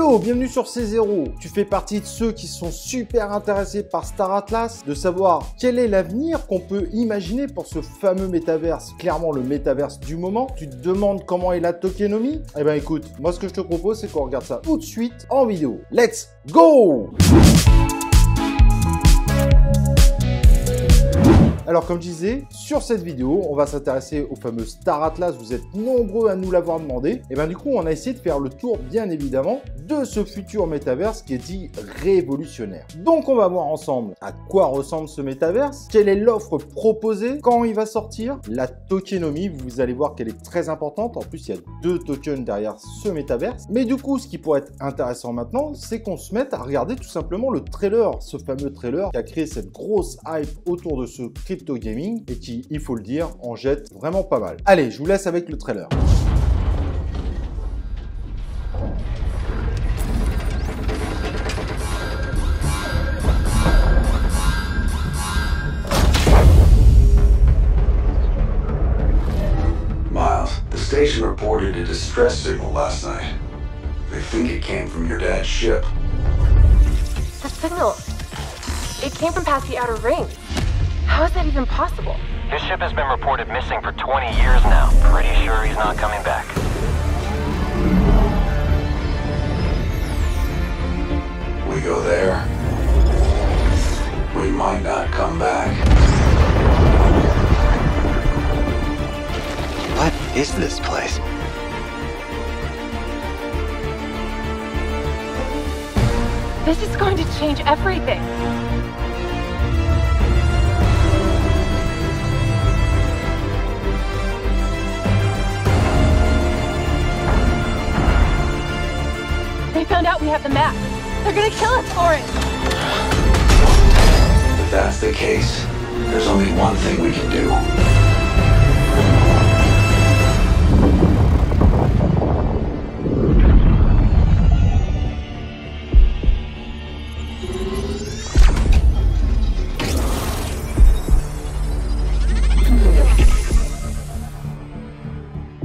Hello, bienvenue sur C0. Tu fais partie de ceux qui sont super intéressés par Star Atlas, de savoir quel est l'avenir qu'on peut imaginer pour ce fameux métaverse, clairement le métaverse du moment. Tu te demandes comment est la tokenomie? Eh ben écoute, moi ce que je te propose c'est qu'on regarde ça tout de suite en vidéo. Let's go! Alors comme je disais, sur cette vidéo, on va s'intéresser au fameux Star Atlas. Vous êtes nombreux à nous l'avoir demandé. Et bien du coup, on a essayé de faire le tour, bien évidemment, de ce futur métaverse qui est dit révolutionnaire. Donc on va voir ensemble à quoi ressemble ce métaverse, quelle est l'offre proposée, quand il va sortir, la tokenomie, vous allez voir qu'elle est très importante. En plus, il y a 2 tokens derrière ce métaverse. Mais du coup, ce qui pourrait être intéressant maintenant, c'est qu'on se mette à regarder tout simplement le trailer, ce fameux trailer qui a créé cette grosse hype autour de ce crypto gaming et qui, il faut le dire, en jette vraiment pas mal. Allez, je vous laisse avec le trailer. Miles, the station reported a distress signal last night. They think it came from your dad's ship. The signal, it came from past the outer ring. How is that even possible? His ship has been reported missing for 20 years now. Pretty sure he's not coming back. We go there, we might not come back. What is this place? This is going to change everything. They found out we have the map. They're gonna kill us for it. If that's the case, there's only one thing we can do.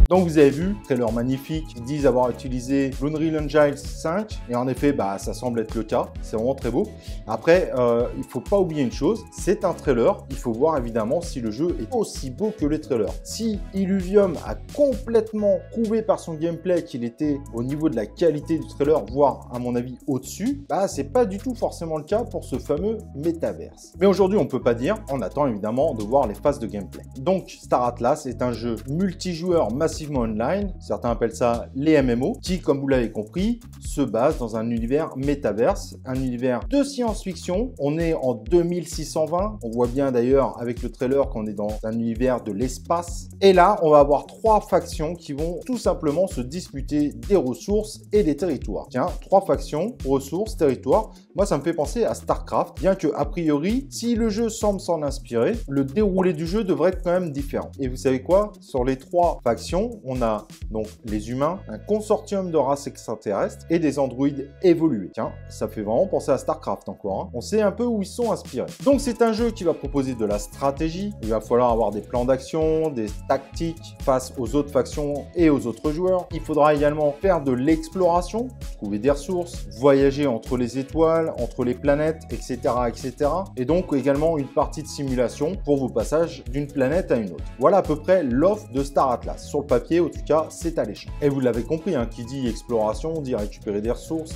Donc vous avez vu, trailer magnifique, ils disent avoir utilisé l'Unreal Engine 5 et en effet ça semble être le cas, c'est vraiment très beau. Après il faut pas oublier une chose, c'est un trailer, il faut voir évidemment si le jeu est aussi beau que les trailers. Si Illuvium a complètement prouvé par son gameplay qu'il était au niveau de la qualité du trailer, voire à mon avis au-dessus, c'est pas du tout forcément le cas pour ce fameux métaverse. Mais aujourd'hui on peut pas dire, on attend évidemment de voir les phases de gameplay. Donc Star Atlas est un jeu multijoueur massivement online, certains appellent ça les MMO, qui, comme vous l'avez compris, se base dans un univers métaverse, un univers de science-fiction. On est en 2620, on voit bien d'ailleurs avec le trailer qu'on est dans un univers de l'espace. Et là, on va avoir 3 factions qui vont tout simplement se disputer des ressources et des territoires. Tiens, 3 factions, ressources, territoires. Moi, ça me fait penser à StarCraft, bien que, a priori, si le jeu semble s'en inspirer, le déroulé du jeu devrait être quand même différent. Et vous savez quoi? Sur les 3 factions, on a donc les humains, un consortium de races extraterrestres et des androïdes évolués. Tiens, ça fait vraiment penser à StarCraft encore. On sait un peu où ils sont inspirés. Donc c'est un jeu qui va proposer de la stratégie. Il va falloir avoir des plans d'action, des tactiques face aux autres factions et aux autres joueurs. Il faudra également faire de l'exploration, trouver des ressources, voyager entre les étoiles, entre les planètes, etc., etc. Et donc également une partie de simulation pour vos passages d'une planète à une autre. Voilà à peu près l'offre de Star Atlas. Sur le papier, en tout cas, c'est alléchant. Et vous l'avez compris, qui dit exploration, dit récupérer des ressources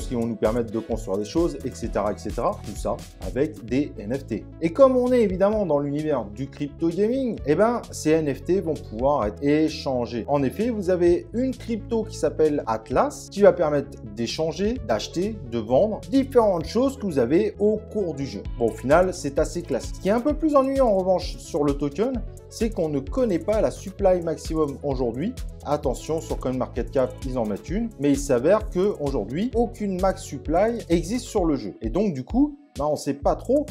qui vont nous permettre de construire des choses, etc., etc. Tout ça avec des NFT. Et comme on est évidemment dans l'univers du crypto gaming, ces NFT vont pouvoir être échangés. En effet, vous avez une crypto qui s'appelle Atlas, qui va permettre d'échanger, d'acheter, de vendre différentes choses que vous avez au cours du jeu. Bon, au final, c'est assez classique. Ce qui est un peu plus ennuyant en revanche sur le token, c'est qu'on ne connaît pas la supply maximum aujourd'hui. Attention, sur CoinMarketCap, ils en mettent une, mais il s'avère qu'aujourd'hui, aucune max supply existe sur le jeu. Et donc, du coup, ben, on ne sait pas trop.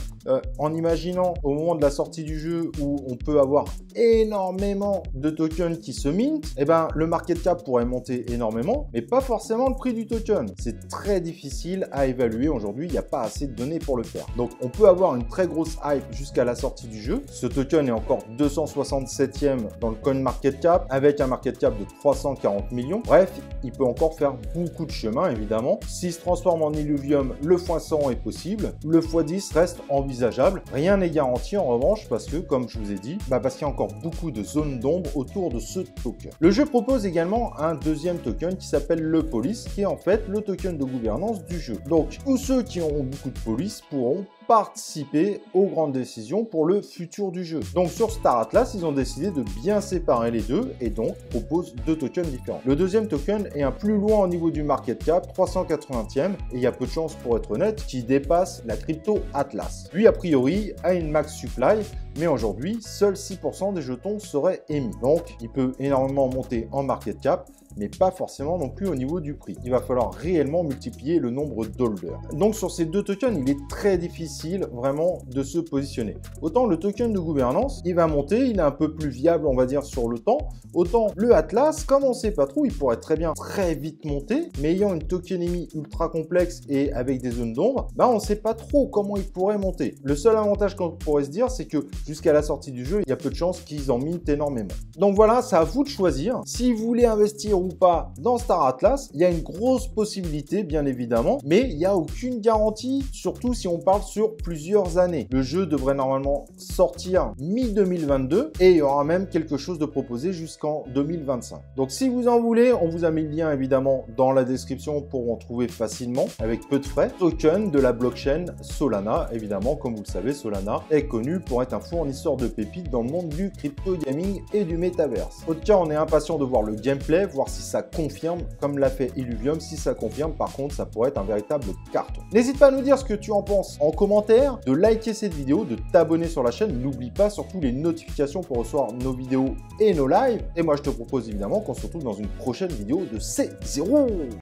En imaginant au moment de la sortie du jeu où on peut avoir énormément de tokens qui se mintent, eh ben, le market cap pourrait monter énormément, mais pas forcément le prix du token. C'est très difficile à évaluer aujourd'hui, il n'y a pas assez de données pour le faire. Donc on peut avoir une très grosse hype jusqu'à la sortie du jeu. Ce token est encore 267e dans le coin market cap avec un market cap de 340 millions. Bref, il peut encore faire beaucoup de chemin évidemment. S'il se transforme en Illuvium, le x100 est possible. Le x10 reste envisageable. Rien n'est garanti en revanche parce que, comme je vous ai dit, parce qu'il y a encore beaucoup de zones d'ombre autour de ce token. Le jeu propose également un deuxième token qui s'appelle le Police, qui est en fait le token de gouvernance du jeu. Donc tous ceux qui ont beaucoup de police pourront participer aux grandes décisions pour le futur du jeu. Donc sur Star Atlas, ils ont décidé de bien séparer les deux et donc proposent deux tokens différents. Le deuxième token est un plus loin au niveau du market cap, 380e, et il y a peu de chances pour être honnête qu'il dépasse la crypto Atlas. Lui a priori a une max supply, mais aujourd'hui seuls 6% des jetons seraient émis. Donc il peut énormément monter en market cap, mais pas forcément non plus au niveau du prix. Il va falloir réellement multiplier le nombre d'holders. Donc sur ces deux tokens, il est très difficile vraiment de se positionner. Autant le token de gouvernance, il va monter, il est un peu plus viable on va dire sur le temps. Autant le Atlas, comme on ne sait pas trop, il pourrait très bien très vite monter, mais ayant une tokenémie ultra complexe et avec des zones d'ombre, on ne sait pas trop comment il pourrait monter. Le seul avantage qu'on pourrait se dire, c'est que jusqu'à la sortie du jeu, il y a peu de chances qu'ils en mintent énormément. Donc voilà, c'est à vous de choisir. Si vous voulez investir ou pas dans Star Atlas, il y a une grosse possibilité bien évidemment, mais il n'y a aucune garantie, surtout si on parle sur plusieurs années. Le jeu devrait normalement sortir mi-2022 et il y aura même quelque chose de proposé jusqu'en 2025. Donc si vous en voulez, on vous a mis le lien évidemment dans la description pour en trouver facilement avec peu de frais. Token de la blockchain Solana, évidemment comme vous le savez, Solana est connu pour être un fournisseur de pépites dans le monde du crypto gaming et du métaverse. En tout cas, on est impatient de voir le gameplay, voir si ça confirme, comme l'a fait Illuvium. Si ça confirme, par contre, ça pourrait être un véritable carton. N'hésite pas à nous dire ce que tu en penses en commentaire, de liker cette vidéo, de t'abonner sur la chaîne. N'oublie pas surtout les notifications pour recevoir nos vidéos et nos lives. Et moi, je te propose évidemment qu'on se retrouve dans une prochaine vidéo de C0.